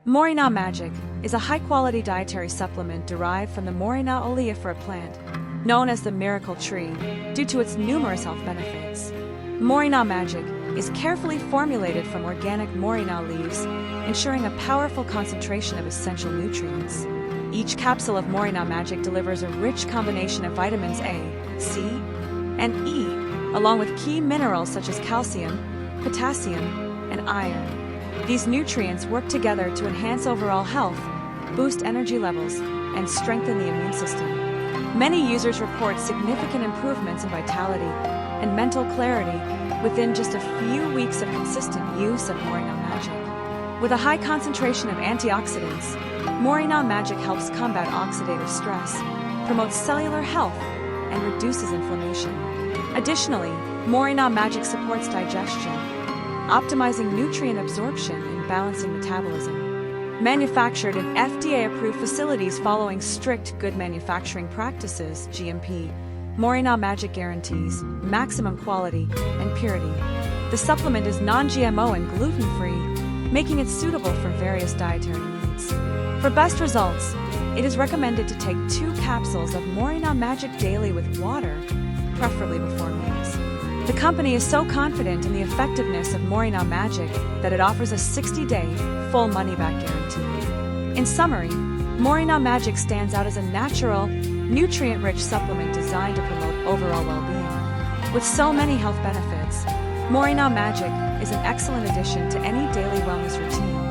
Moringa Magic is a high-quality dietary supplement derived from the Moringa oleifera plant, known as the miracle tree, due to its numerous health benefits. Moringa Magic is carefully formulated from organic moringa leaves, ensuring a powerful concentration of essential nutrients. Each capsule of Moringa Magic delivers a rich combination of vitamins A, C, and E, along with key minerals such as calcium, potassium, and iron. These nutrients work together to enhance overall health, boost energy levels, and strengthen the immune system. Many users report significant improvements in vitality and mental clarity within just a few weeks of consistent use of Moringa Magic. With a high concentration of antioxidants, Moringa Magic helps combat oxidative stress, promotes cellular health, and reduces inflammation. Additionally, Moringa Magic supports digestion, optimizing nutrient absorption and balancing metabolism. Manufactured in FDA-approved facilities following strict good manufacturing practices (GMP), Moringa Magic guarantees maximum quality and purity. The supplement is non-GMO and gluten-free, making it suitable for various dietary needs. For best results, it is recommended to take 2 capsules of Moringa Magic daily with water, preferably before meals. The company is so confident in the effectiveness of Moringa Magic that it offers a 60-day, full money-back guarantee. In summary, Moringa Magic stands out as a natural, nutrient-rich supplement designed to promote overall well-being. With so many health benefits, Moringa Magic is an excellent addition to any daily wellness routine.